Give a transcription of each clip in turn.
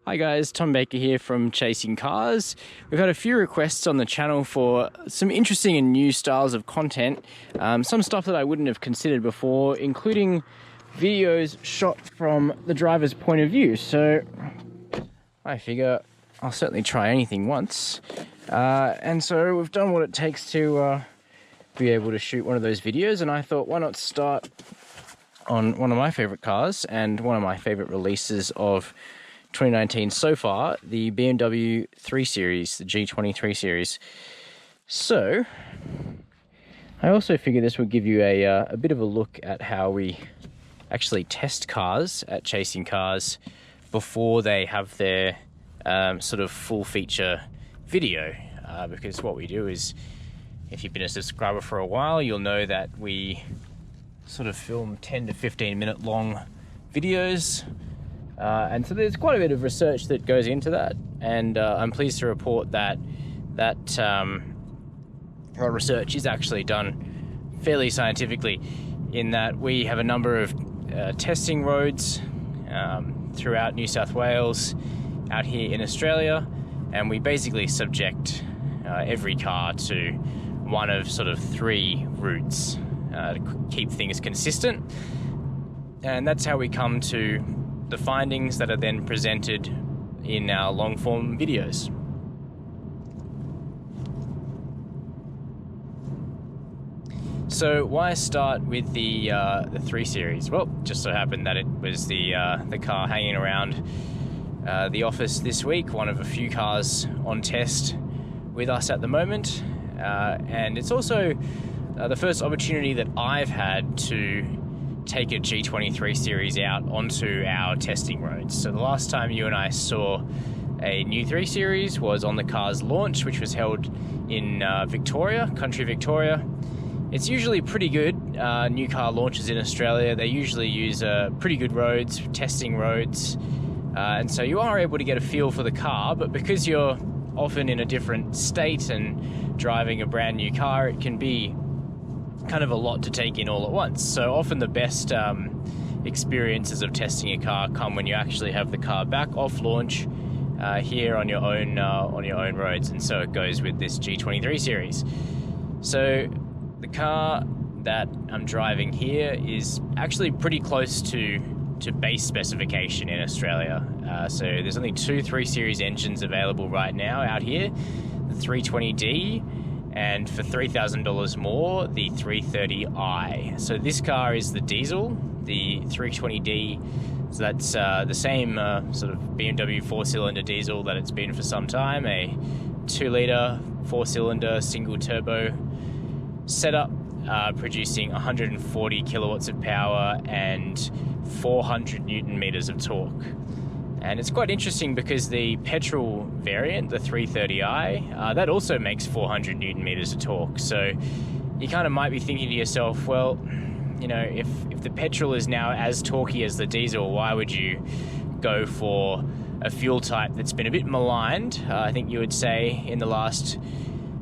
Hi guys, Tom Baker here from Chasing Cars. We've had a few requests on the channel for some interesting and new styles of content, some stuff that I wouldn't have considered before, including videos shot from the driver's point of view. So I figure I'll certainly try anything once. And so we've done what it takes to be able to shoot one of those videos, and I thought, why not start on one of my favorite cars and one of my favorite releases of 2019 so far, the BMW 3 Series, the G20 3 Series. So I also figured this would give you a bit of a look at how we actually test cars at Chasing Cars before they have their sort of full feature video, because what we do is, if you've been a subscriber for a while, you'll know that we sort of film 10 to 15 minute long videos. And so there's quite a bit of research that goes into that, and I'm pleased to report that research is actually done fairly scientifically, in that we have a number of testing roads throughout New South Wales, out here in Australia, and we basically subject every car to one of sort of three routes to keep things consistent, and that's how we come to the findings that are then presented in our long form videos. So why start with the 3 Series? Well, just so happened that it was the car hanging around the office this week, one of a few cars on test with us at the moment, and it's also the first opportunity that I've had to take a G20 3 Series out onto our testing roads. So the last time you and I saw a new 3 Series was on the car's launch, which was held in Victoria, country Victoria. It's usually pretty good, new car launches in Australia. They usually use pretty good roads, testing roads, and so you are able to get a feel for the car, but because you're often in a different state and driving a brand new car, it can be kind of a lot to take in all at once. So often the best experiences of testing a car come when you actually have the car back off launch here on your own roads, and so it goes with this G23 Series. So the car that I'm driving here is actually pretty close to base specification in Australia. So there's only two 3 Series engines available right now out here, the 320D, and for $3,000 more, the 330i. So this car is the diesel, the 320D. So that's the same sort of BMW 4-cylinder diesel that it's been for some time, a 2-litre 4-cylinder single turbo setup, producing 140 kilowatts of power and 400 newton meters of torque. And it's quite interesting because the petrol variant, the 330i, that also makes 400 newton meters of torque. So you kind of might be thinking to yourself, well, you know, if the petrol is now as torquey as the diesel, why would you go for a fuel type that's been a bit maligned, I think you would say, in the last,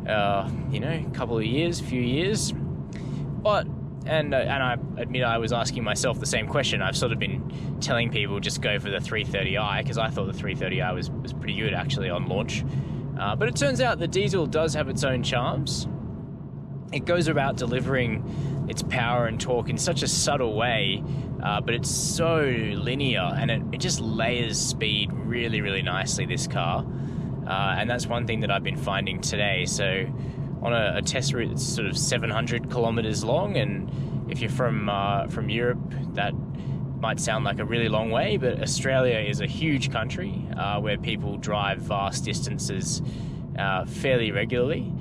couple of years, few years. But And I admit I was asking myself the same question. I've sort of been telling people just go for the 330i, because I thought the 330i was pretty good actually on launch. But it turns out the diesel does have its own charms. It goes about delivering its power and torque in such a subtle way, but it's so linear, and it just layers speed really, really nicely, this car. And that's one thing that I've been finding today. So on a test route that's sort of 700 kilometers long, and if you're from Europe, that might sound like a really long way, but Australia is a huge country where people drive vast distances fairly regularly.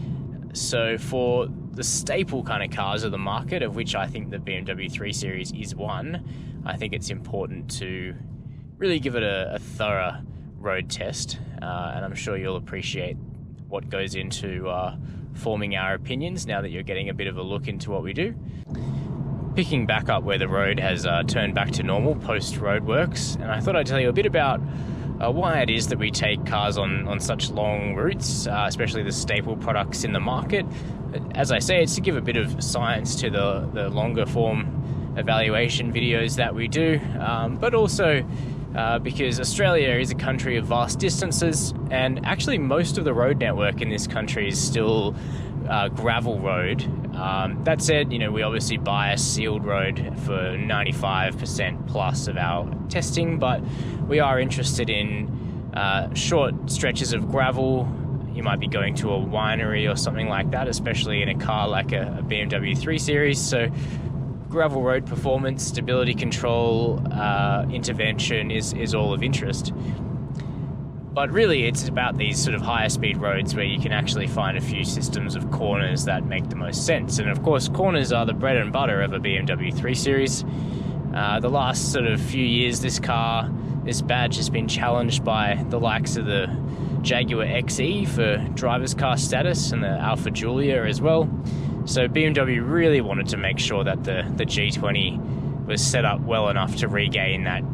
So for the staple kind of cars of the market, of which I think the BMW 3 Series is one, I think it's important to really give it a thorough road test, and I'm sure you'll appreciate what goes into forming our opinions now that you're getting a bit of a look into what we do. Picking back up where the road has turned back to normal post roadworks, and I thought I'd tell you a bit about why it is that we take cars on such long routes, especially the staple products in the market. As I say, it's to give a bit of science to the longer form evaluation videos that we do, but also because Australia is a country of vast distances, and actually most of the road network in this country is still gravel road. That said, we obviously bias sealed road for 95% plus of our testing, but we are interested in short stretches of gravel. You might be going to a winery or something like that, especially in a car like a BMW 3 Series. So gravel road performance, stability control, intervention is all of interest. But really, it's about these sort of higher speed roads where you can actually find a few systems of corners that make the most sense. And of course, corners are the bread and butter of a BMW 3 Series. The last sort of few years, this badge has been challenged by the likes of the Jaguar XE for driver's car status and the Alfa Giulia as well. So BMW really wanted to make sure that the G20 was set up well enough to regain that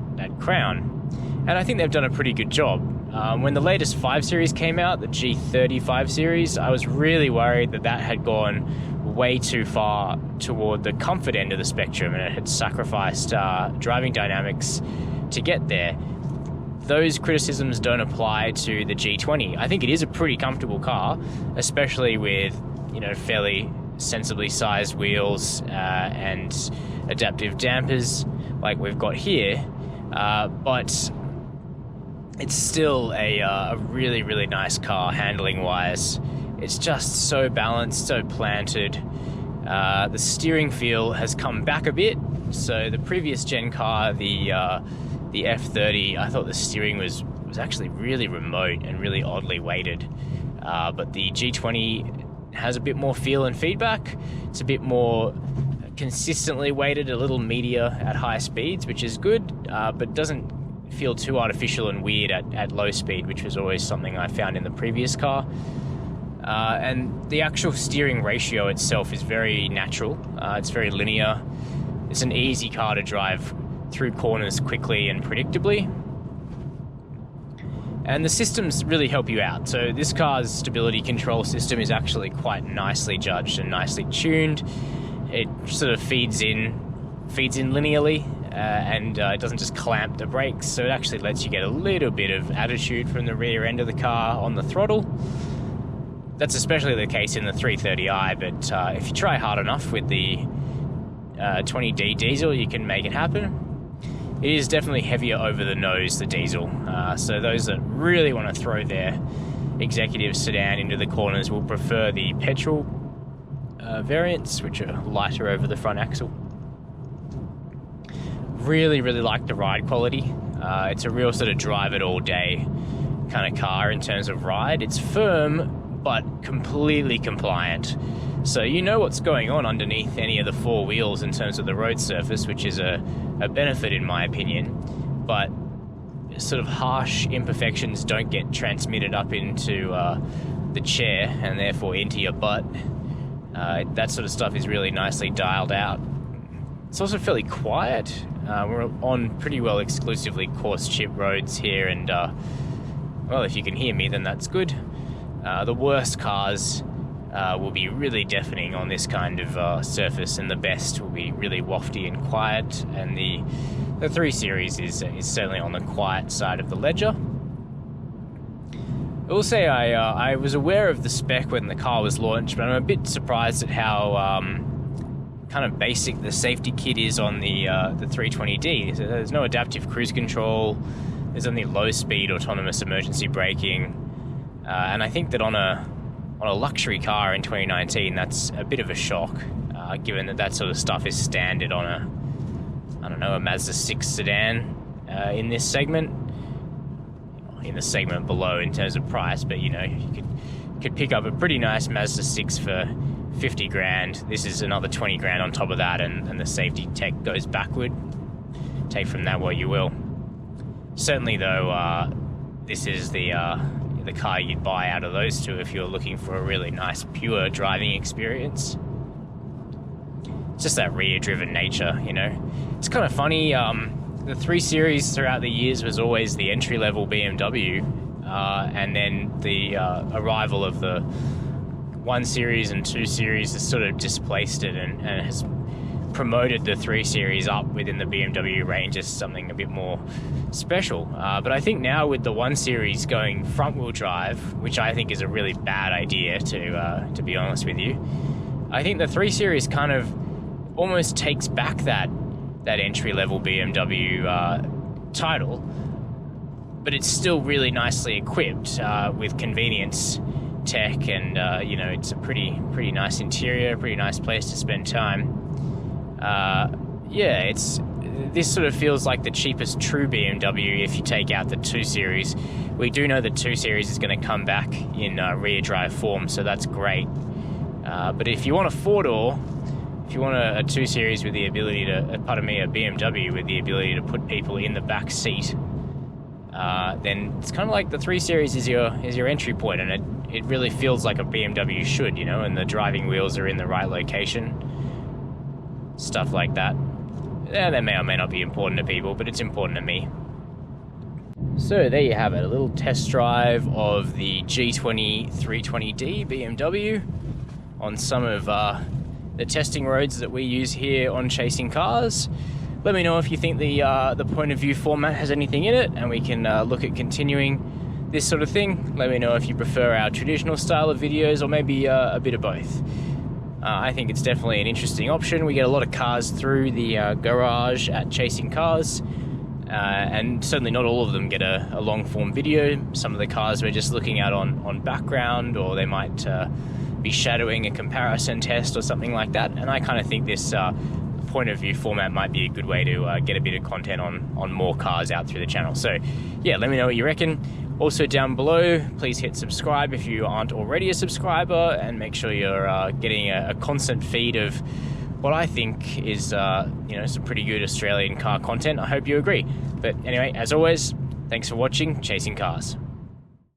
crown. And I think they've done a pretty good job. When the latest 5 Series came out, the G30 5 Series, I was really worried that had gone way too far toward the comfort end of the spectrum, and it had sacrificed driving dynamics to get there. Those criticisms don't apply to the G20. I think it is a pretty comfortable car, especially with fairly sensibly sized wheels and adaptive dampers like we've got here, but it's still a really, really nice car handling wise. It's just so balanced, so planted. The steering feel has come back a bit. So the previous gen car, the F30, I thought the steering was actually really remote and really oddly weighted. But the G20 has a bit more feel and feedback. It's a bit more consistently weighted, a little meatier at high speeds, which is good, but doesn't feel too artificial and weird at low speed, which was always something I found in the previous car. And the actual steering ratio itself is very natural. It's very linear. It's an easy car to drive through corners quickly and predictably. And the systems really help you out. So this car's stability control system is actually quite nicely judged and nicely tuned. It sort of feeds in linearly, and it doesn't just clamp the brakes. So it actually lets you get a little bit of attitude from the rear end of the car on the throttle. That's especially the case in the 330i, but if you try hard enough with the 20D diesel, you can make it happen. It is definitely heavier over the nose, the diesel. So those that really want to throw their executive sedan into the corners will prefer the petrol variants, which are lighter over the front axle. Really, really like the ride quality. It's a real sort of drive it all day kind of car in terms of ride. It's firm, but completely compliant. So you know what's going on underneath any of the four wheels in terms of the road surface, which is a benefit in my opinion. But sort of harsh imperfections don't get transmitted up into the chair and therefore into your butt. That sort of stuff is really nicely dialed out. It's also fairly quiet. We're on pretty well exclusively coarse chip roads here, and well, if you can hear me, then that's good. The worst cars will be really deafening on this kind of surface, and the best will be really wafty and quiet, and the 3 Series is certainly on the quiet side of the ledger. I will say I was aware of the spec when the car was launched, but I'm a bit surprised at how kind of basic the safety kit is on the 320D. So there's no adaptive cruise control, there's only low-speed autonomous emergency braking, and I think that on a luxury car in 2019, that's a bit of a shock, given that sort of stuff is standard on a Mazda 6 sedan in this segment, in the segment below in terms of price. But you could pick up a pretty nice Mazda 6 for 50 grand. This is another 20 grand on top of that, and the safety tech goes backward. Take from that what you will. Certainly though, this is the car you'd buy out of those two if you're looking for a really nice pure driving experience. It's just that rear-driven nature, It's kind of funny, the 3 Series throughout the years was always the entry-level BMW, and then the arrival of the 1 Series and 2 Series has sort of displaced it and has promoted the 3 Series up within the BMW range as something a bit more special. But I think now with the 1 Series going front-wheel drive, which I think is a really bad idea to be honest with you, I think the 3 Series kind of almost takes back that entry-level BMW title, but it's still really nicely equipped with convenience tech, and it's a pretty nice interior, pretty nice place to spend time. This sort of feels like the cheapest true BMW if you take out the 2 Series. We do know the 2 Series is going to come back in rear drive form, so that's great. But if you want a 4-door, if you want a 2 Series with the ability to, a BMW with the ability to put people in the back seat, then it's kind of like the 3 Series is your entry point, and it really feels like a BMW should, and the driving wheels are in the right location, stuff like that. Yeah, that may or may not be important to people, but it's important to me. So there you have it, a little test drive of the G20 320d BMW on some of the testing roads that we use here on Chasing Cars. Let me know if you think the point of view format has anything in it, and we can look at continuing this sort of thing. Let me know if you prefer our traditional style of videos or maybe a bit of both. I think it's definitely an interesting option. We get a lot of cars through the garage at Chasing Cars, and certainly not all of them get a long form video. Some of the cars we're just looking at on background, or they might be shadowing a comparison test or something like that. And I kind of think this point of view format might be a good way to get a bit of content on more cars out through the channel. So yeah, let me know what you reckon. Also down below, please hit subscribe if you aren't already a subscriber, and make sure you're getting a constant feed of what I think is some pretty good Australian car content. I hope you agree. But anyway, as always, thanks for watching Chasing Cars.